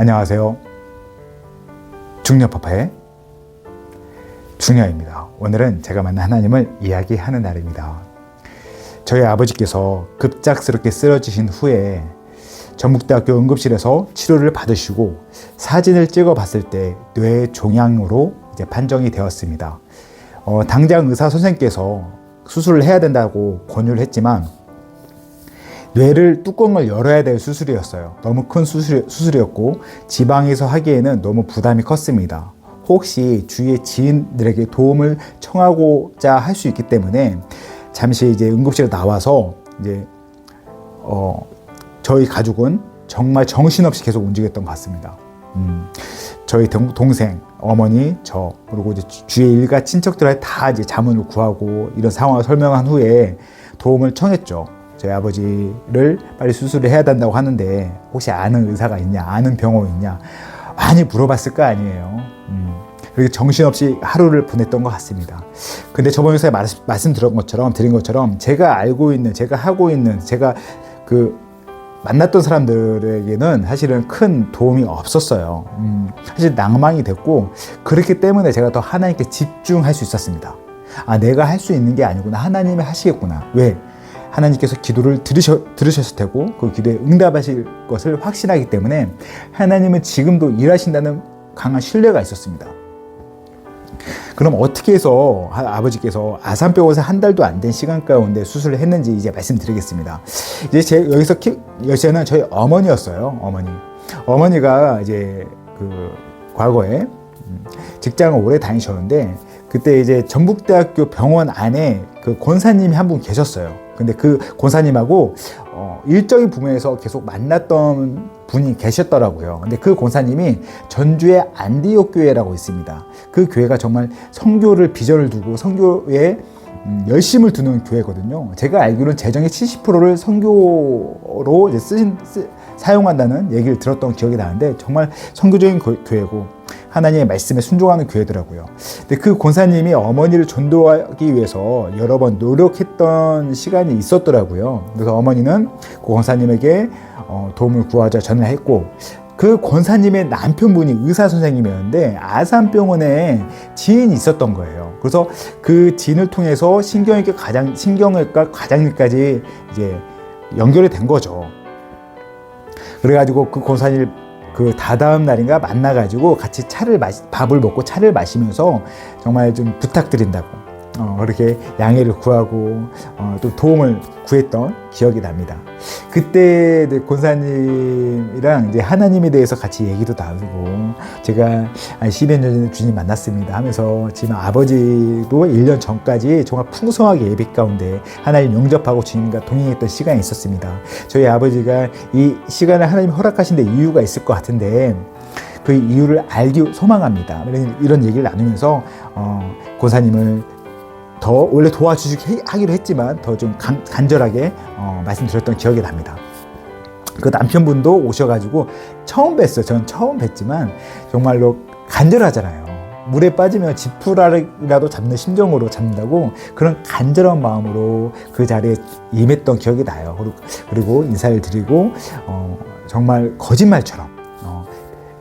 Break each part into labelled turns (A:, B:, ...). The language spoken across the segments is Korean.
A: 안녕하세요. 중년파파의 중년입니다. 오늘은 제가 만난 하나님을 이야기하는 날입니다. 저희 아버지께서 급작스럽게 쓰러지신 후에 전북대학교 응급실에서 치료를 받으시고 사진을 찍어 봤을 때 뇌 종양으로 이제 판정이 되었습니다. 당장 의사 선생님께서 수술을 해야 된다고 권유를 했지만 뇌를 뚜껑을 열어야 될 수술이었어요. 너무 큰 수술이었고 지방에서 하기에는 너무 부담이 컸습니다. 혹시 주위의 지인들에게 도움을 청하고자 할 수 있기 때문에 잠시 이제 응급실에 나와서 이제 저희 가족은 정말 정신없이 계속 움직였던 것 같습니다. 저희 동생, 어머니, 저 그리고 이제 주위의 일가 친척들한테 다 이제 자문을 구하고 이런 상황을 설명한 후에 도움을 청했죠. 저희 아버지를 빨리 수술을 해야 된다고 하는데 혹시 아는 의사가 있냐, 아는 병원이 있냐 많이 물어봤을 거 아니에요. 그렇게 정신없이 하루를 보냈던 것 같습니다. 근데 저번 주에 말씀드린 것처럼 제가 알고 있는, 제가 하고 있는, 제가 만났던 사람들에게는 사실은 큰 도움이 없었어요. 사실 낭망이 됐고 그렇기 때문에 제가 더 하나님께 집중할 수 있었습니다. 아, 내가 할 수 있는 게 아니구나. 하나님이 하시겠구나. 왜? 하나님께서 기도를 들으셨을 테고 그 기도에 응답하실 것을 확신하기 때문에 하나님은 지금도 일하신다는 강한 신뢰가 있었습니다. 그럼 어떻게 해서 아버지께서 아산병원에서 한 달도 안 된 시간 가운데 수술을 했는지 이제 말씀드리겠습니다. 이제 여기서는 저희 어머니였어요. 어머니가 이제 과거에 직장을 오래 다니셨는데 그때 이제 전북대학교 병원 안에 권사님이 한 분 계셨어요. 근데 그 권사님하고 일적인 부분에서 계속 만났던 분이 계셨더라고요. 근데 그 권사님이 전주의 안디옥 교회라고 있습니다. 그 교회가 정말 선교를 비전을 두고 선교에 열심을 두는 교회거든요. 제가 알기로는 재정의 70%를 선교로 이제 사용한다는 얘기를 들었던 기억이 나는데 정말 선교적인 교회고 하나님의 말씀에 순종하는 교회더라고요. 근데 그 권사님이 어머니를 전도하기 위해서 여러 번 노력했던 시간이 있었더라고요. 그래서 어머니는 그 권사님에게 도움을 구하자 전화했고 그 권사님의 남편분이 의사 선생님이었는데 아산병원에 지인이 있었던 거예요. 그래서 그 지인을 통해서 신경외과 과장님까지 이제 연결이 된 거죠. 그래가지고 그 권사님 다다음 날인가 만나가지고 같이 밥을 먹고 차를 마시면서 정말 좀 부탁드린다고 그렇게 양해를 구하고 또 도움을 구했던 기억이 납니다. 그때 권사님이랑 이제 하나님에 대해서 같이 얘기도 나누고 제가 한 10여 년 전에 주님 만났습니다 하면서 지금 아버지도 1년 전까지 정말 풍성하게 예배 가운데 하나님 영접하고 주님과 동행했던 시간이 있었습니다. 저희 아버지가 이 시간을 하나님 허락하신 데 이유가 있을 것 같은데 그 이유를 알기 소망합니다. 이런 얘기를 나누면서 권사님을 더 원래 도와주시기로 했지만 더 좀 간절하게 말씀드렸던 기억이 납니다. 그 남편분도 오셔가지고 처음 뵀어요. 저는 처음 뵀지만 정말로 간절하잖아요. 물에 빠지면 지푸라기라도 잡는 심정으로 잡는다고 그런 간절한 마음으로 그 자리에 임했던 기억이 나요. 그리고 인사를 드리고 정말 거짓말처럼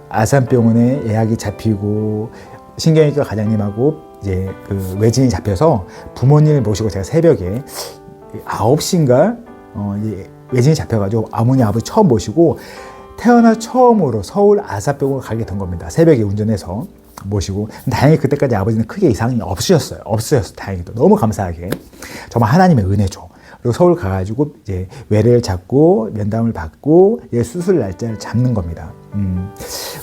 A: 아산병원에 예약이 잡히고 신경외과 과장님하고 이제 외진이 잡혀서 부모님을 모시고 제가 새벽에 9시인가 외진이 잡혀가지고 어머니 아버지 처음 모시고 태어나 처음으로 서울 아산병원을 가게 된 겁니다. 새벽에 운전해서 모시고 다행히 그때까지 아버지는 크게 이상이 없으셨어요. 다행히도 너무 감사하게 정말 하나님의 은혜죠. 그리고 서울 가가지고 이제 외래를 잡고 면담을 받고 이제 수술 날짜를 잡는 겁니다.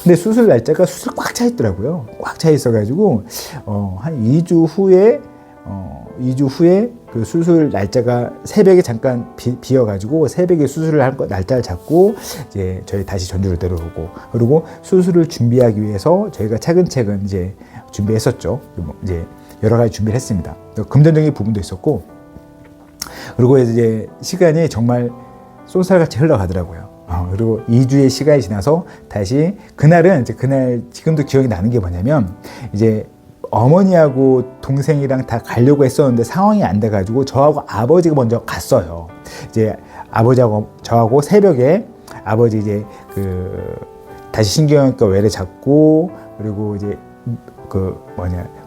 A: 근데 수술 날짜가 꽉 차 있더라고요. 꽉 차 있어가지고 한 2주 후에 그 수술 날짜가 새벽에 잠깐 비어가지고 새벽에 수술을 할 날짜를 잡고 이제 저희 다시 전주로 내려오고 그리고 수술을 준비하기 위해서 저희가 차근차근 이제 준비했었죠. 이제 여러 가지 준비를 했습니다. 금전적인 부분도 있었고 그리고 이제 시간이 정말 쏜살같이 흘러가더라고요. 그리고 2주의 시간이 지나서 다시 그날 지금도 기억이 나는 게 뭐냐면 이제 어머니하고 동생이랑 다 가려고 했었는데 상황이 안 돼가지고 저하고 아버지가 먼저 갔어요. 이제 아버지하고 저하고 새벽에 아버지 이제 다시 신경외과 외래 잡고 그리고 이제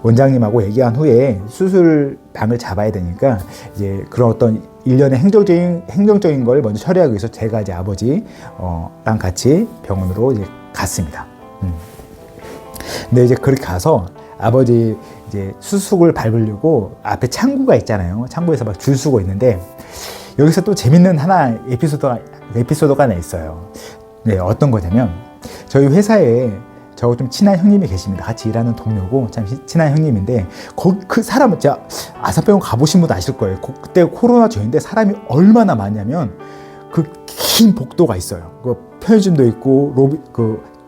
A: 원장님하고 얘기한 후에 수술방을 잡아야 되니까 이제 그런 어떤 일련의 행정적인 걸 먼저 처리하기 위해서 제가 이제 아버지랑 같이 병원으로 이제 갔습니다. 근데 이제 그렇게 가서 아버지 이제 수술을 밟으려고 앞에 창구가 있잖아요. 창구에서 막 줄 서고 있는데 여기서 또 재밌는 에피소드가 하나 있어요. 네, 어떤 거냐면 저희 회사에 저하고 좀 친한 형님이 계십니다. 같이 일하는 동료고 참 친한 형님인데 그 사람은 진짜 아산병원 가보신 분 아실 거예요. 그때 코로나 전인데 사람이 얼마나 많냐면 그 긴 복도가 있어요. 그 편의점도 있고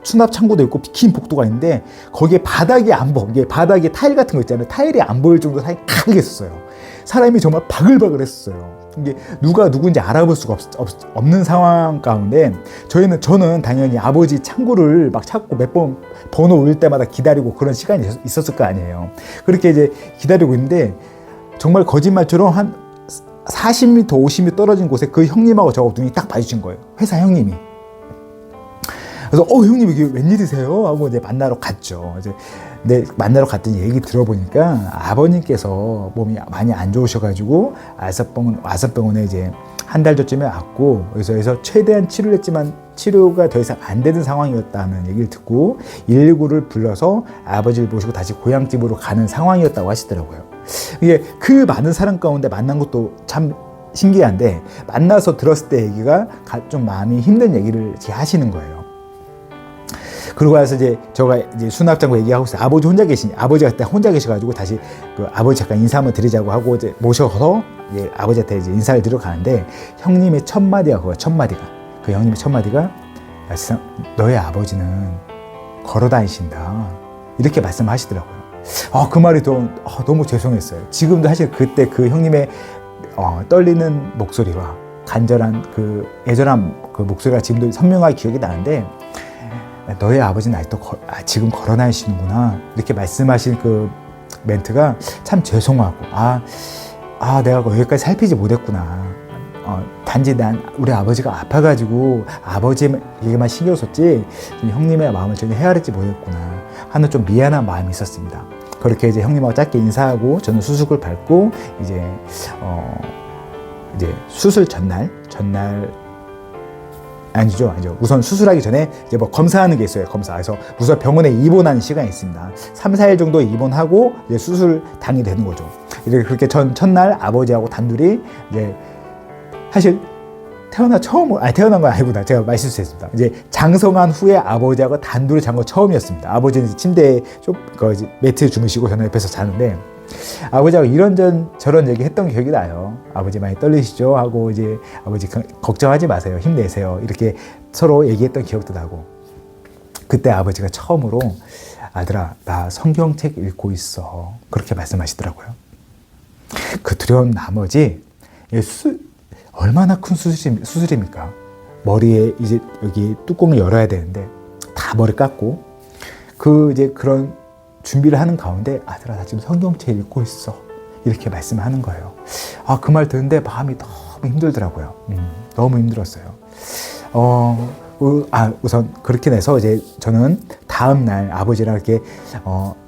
A: 수납 창고도 있고 긴 복도가 있는데 거기에 바닥이 안 보여. 이게 바닥에 타일 같은 거 있잖아요. 타일이 안 보일 정도로 사람이 가득 있었어요. 사람이 정말 바글바글 했어요. 이게 누가 누군지 알아볼 수가 없는 상황 가운데 저는 당연히 아버지 창구를 막 찾고 몇 번 번호 올 때마다 기다리고 그런 시간이 있었을 거 아니에요. 그렇게 이제 기다리고 있는데 정말 거짓말처럼 한 40m, 50m 떨어진 곳에 그 형님하고 저하고 눈이 딱 마주친 거예요. 회사 형님이. 그래서 형님 이게 웬일이세요? 하고 이제 만나러 갔죠. 이제 만나러 갔더니 얘기 들어보니까 아버님께서 몸이 많이 안 좋으셔가지고 아산병원에 이제 한 달 전쯤에 왔고 그래서 최대한 치료를 했지만 치료가 더 이상 안 되는 상황이었다는 얘기를 듣고 119를 불러서 아버지를 모시고 다시 고향집으로 가는 상황이었다고 하시더라고요. 이게 그 많은 사람 가운데 만난 것도 참 신기한데 만나서 들었을 때 얘기가 좀 마음이 힘든 얘기를 하시는 거예요. 그러고 나서 이제 제가 이제 수납장고 얘기하고 있어요. 아버지가 그때 혼자 계셔가지고 다시 아버지 잠깐 인사 한번 드리자고 하고 이제 모셔서 이제 아버지한테 이제 인사를 드려 가는데 형님의 첫 마디가 그 형님의 첫 마디가 야, 세상 너의 아버지는 걸어 다니신다 이렇게 말씀하시더라고요. 그 말이 너무 죄송했어요. 지금도 사실 그때 그 형님의 떨리는 목소리와 간절한 그 애절한 그 목소리가 지금도 선명하게 기억이 나는데 너의 아버지는 아직도 지금 걸어 다니시는구나 이렇게 말씀하신 그 멘트가 참 죄송하고 내가 여기까지 살피지 못했구나. 단지 우리 아버지가 아파가지고 아버지에게만 신경 썼지 형님의 마음을 전혀 헤아리지 못했구나 하는 좀 미안한 마음이 있었습니다. 그렇게 이제 형님하고 짧게 인사하고 저는 수술을 밟고 이제 수술 전날 아니죠. 우선 수술하기 전에 이제 검사하는 게 있어요. 그래서 우선 병원에 입원하는 시간이 있습니다. 3, 4일 정도 입원하고 이제 수술 당이 되는 거죠. 이렇게 그렇게 첫날 아버지하고 단둘이 이제 사실 태어난 건 아니구나. 제가 말실수했습니다. 이제 장성한 후에 아버지하고 단둘이 잔 건 처음이었습니다. 아버지는 침대에 매트에 주무시고 저는 옆에서 자는데 아버지하고 이런저런 얘기 했던 기억이 나요. 아버지 많이 떨리시죠? 하고 이제 아버지 걱정하지 마세요. 힘내세요. 이렇게 서로 얘기했던 기억도 나고 그때 아버지가 처음으로 아들아 나 성경책 읽고 있어 그렇게 말씀하시더라고요. 그 두려운 나머지 얼마나 큰 수술입니까? 머리에 이제 여기 뚜껑을 열어야 되는데 다 머리 깎고 그런 준비를 하는 가운데 아들아 나 지금 성경책 읽고 있어 이렇게 말씀하는 거예요. 그 말 듣는데 마음이 너무 힘들더라고요. 너무 힘들었어요. 우선 그렇게 돼서 이제 저는 다음 날 아버지랑 이렇게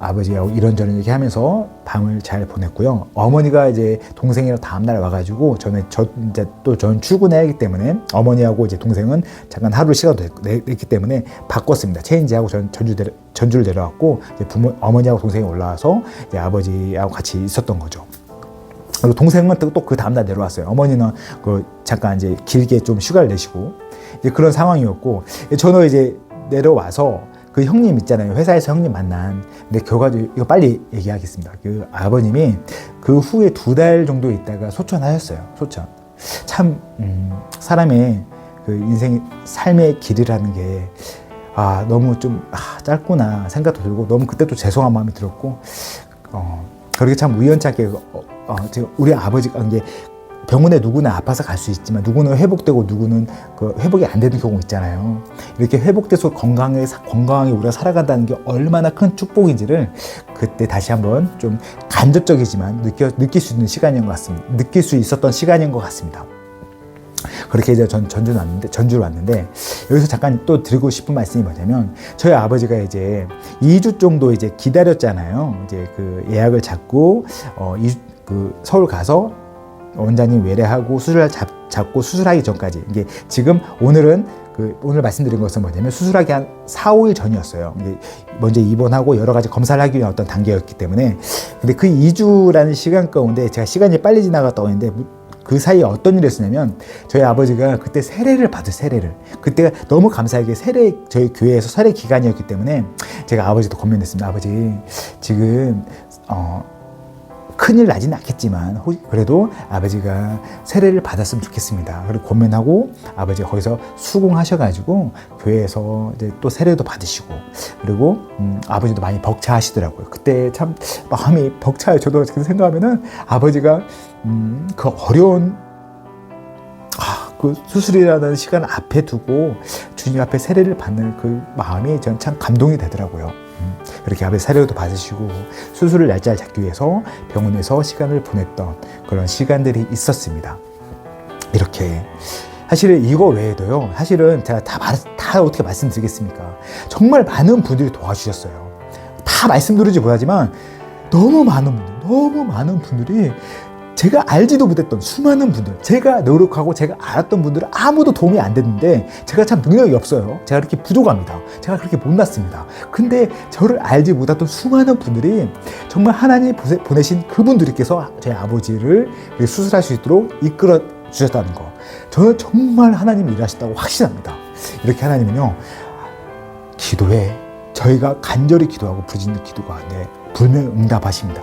A: 아버지하고 이런저런 얘기하면서 밤을 잘 보냈고요. 어머니가 이제 동생이랑 다음 날 와가지고 저는 출근해야 하기 때문에 어머니하고 이제 동생은 잠깐 하루 시간도 냈기 때문에 바꿨습니다. 체인지하고 저는 전주를 내려왔고 이제 어머니하고 동생이 올라와서 이제 아버지하고 같이 있었던 거죠. 그리고 동생은 또 그 다음날 내려왔어요. 어머니는 잠깐 이제 길게 좀 휴가를 내시고 이제 그런 상황이었고 저는 이제 내려와서 그 형님 있잖아요. 회사에서 형님 만난. 근데 결과적으로 이거 빨리 얘기하겠습니다. 그 아버님이 그 후에 2달 정도 있다가 소천하셨어요. 소천. 참 사람의 그 인생 삶의 길이라는 게 너무 좀 짧구나 생각도 들고 너무 그때 또 죄송한 마음이 들었고 그렇게 참 우연찮게 우리 아버지가 이제 병원에 누구나 아파서 갈 수 있지만 누구는 회복되고 누구는 회복이 안 되는 경우 있잖아요. 이렇게 회복돼서 건강하게 우리가 살아간다는 게 얼마나 큰 축복인지를 그때 다시 한번 좀 간접적이지만 느낄 수 있는 시간인 것 같습니다. 느낄 수 있었던 시간인 것 같습니다. 그렇게 이제 전주를 왔는데, 여기서 잠깐 또 드리고 싶은 말씀이 뭐냐면, 저희 아버지가 이제 2주 정도 이제 기다렸잖아요. 이제 그 예약을 잡고, 서울 가서 원장님 외래하고 수술을 잡고 수술하기 전까지. 이게 지금 오늘 말씀드린 것은 뭐냐면 수술하기 한 4, 5일 전이었어요. 이게 먼저 입원하고 여러 가지 검사를 하기 위한 어떤 단계였기 때문에. 근데 그 2주라는 시간 가운데 제가 시간이 빨리 지나갔다고 했는데, 그 사이에 어떤 일이 있었냐면, 저희 아버지가 그때 세례를 받으세요. 그때가 너무 감사하게 저희 교회에서 세례 기간이었기 때문에 제가 아버지도 권면했습니다. 아버지, 지금 큰일 나지는 않겠지만 그래도 아버지가 세례를 받았으면 좋겠습니다. 그리고 권면하고 아버지가 거기서 수긍하셔가지고 교회에서 이제 또 세례도 받으시고, 그리고 아버지도 많이 벅차하시더라고요. 그때 참 마음이 벅차요. 저도 지금 생각하면은 아버지가 그 어려운 그 수술이라는 시간 앞에 두고 주님 앞에 세례를 받는 그 마음이 저는 참 감동이 되더라고요. 그렇게 아버지 세례도 받으시고 수술을 날짜를 잡기 위해서 병원에서 시간을 보냈던 그런 시간들이 있었습니다. 이렇게 사실 이거 외에도요, 사실은 제가 다 어떻게 말씀드리겠습니까? 정말 많은 분들이 도와주셨어요. 다 말씀드리지 못하지만 너무 많은 분들이 제가 알지도 못했던 수많은 분들, 제가 노력하고 제가 알았던 분들은 아무도 도움이 안 됐는데, 제가 참 능력이 없어요. 제가 그렇게 부족합니다. 제가 그렇게 못났습니다. 근데 저를 알지 못했던 수많은 분들이 정말 하나님이 보내신 그분들께서 제 아버지를 수술할 수 있도록 이끌어 주셨다는 거, 저는 정말 하나님이 일하셨다고 확신합니다. 이렇게 하나님은요, 기도에 저희가 간절히 기도하고 부르짖는 기도 가운데 불명 응답하십니다.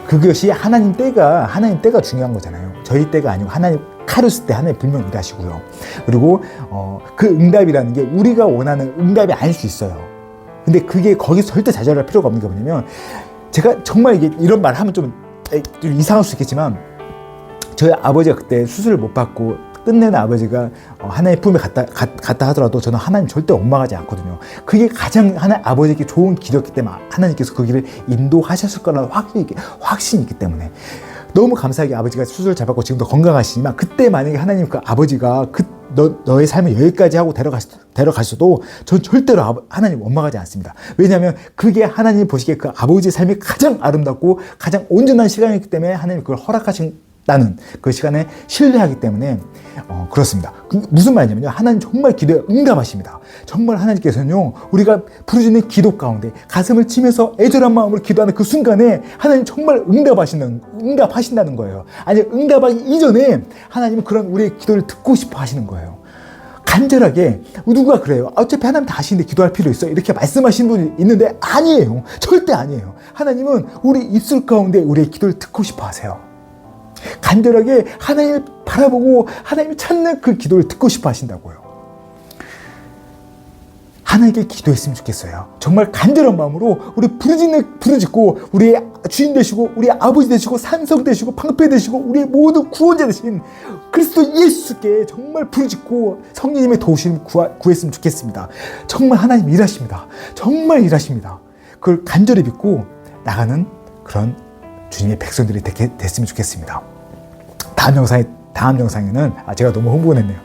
A: 그것이 하나님 때가 중요한 거잖아요. 저희 때가 아니고 하나님 카루스 때 하나님 불명 일하시고요. 그리고 그 응답이라는 게 우리가 원하는 응답이 아닐 수 있어요. 근데 그게 거기서 절대 좌절할 필요가 없는 게 뭐냐면, 제가 정말 이런 말 하면 좀 이상할 수 있겠지만, 저희 아버지가 그때 수술을 못 받고 끝내는 아버지가 하나님 품에 갔다 하더라도 저는 하나님 절대 원망하지 않거든요. 그게 가장 아버지에게 좋은 길이었기 때문에 하나님께서 그 길을 인도하셨을 거라는 확신이 있기 때문에 너무 감사하게 아버지가 수술을 잘 받고 지금도 건강하시지만, 그때 만약에 하나님 그 아버지가 너의 삶을 여기까지 하고 데려가셔도 전 절대로 하나님 원망하지 않습니다. 왜냐하면 그게 하나님 보시기에 그 아버지의 삶이 가장 아름답고 가장 온전한 시간이기 때문에 하나님 그걸 허락하신다는 그 시간에 신뢰하기 때문에 그렇습니다. 무슨 말이냐면요, 하나님 정말 기도에 응답하십니다. 정말 하나님께서는요, 우리가 부르짖는 기도 가운데 가슴을 치면서 애절한 마음으로 기도하는 그 순간에 하나님 정말 응답하신다는 거예요. 아니, 응답하기 이전에 하나님은 그런 우리의 기도를 듣고 싶어 하시는 거예요. 간절하게. 누가 그래요? 어차피 하나님 다 하시는데 기도할 필요 있어? 이렇게 말씀하시는 분이 있는데 아니에요. 절대 아니에요. 하나님은 우리 입술 가운데 우리의 기도를 듣고 싶어 하세요. 간절하게 하나님을 바라보고 하나님을 찾는 그 기도를 듣고 싶어 하신다고요. 하나님께 기도했으면 좋겠어요. 정말 간절한 마음으로 우리 부르짖고 우리의 주인 되시고 우리의 아버지 되시고 산성 되시고 방패 되시고 우리의 모든 구원자 되신 그리스도 예수께 정말 부르짖고 성령님의 도우심을 구했으면 좋겠습니다. 정말 하나님 일하십니다. 정말 일하십니다. 그걸 간절히 믿고 나가는 그런 주님의 백성들이 됐으면 좋겠습니다. 다음 영상에는 제가 너무 홍보를 했네요.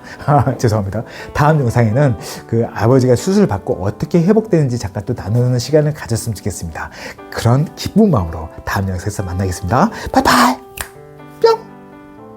A: 죄송합니다. 다음 영상에는 그 아버지가 수술을 받고 어떻게 회복되는지 잠깐 또 나누는 시간을 가졌으면 좋겠습니다. 그런 기쁜 마음으로 다음 영상에서 만나겠습니다. 바이바이.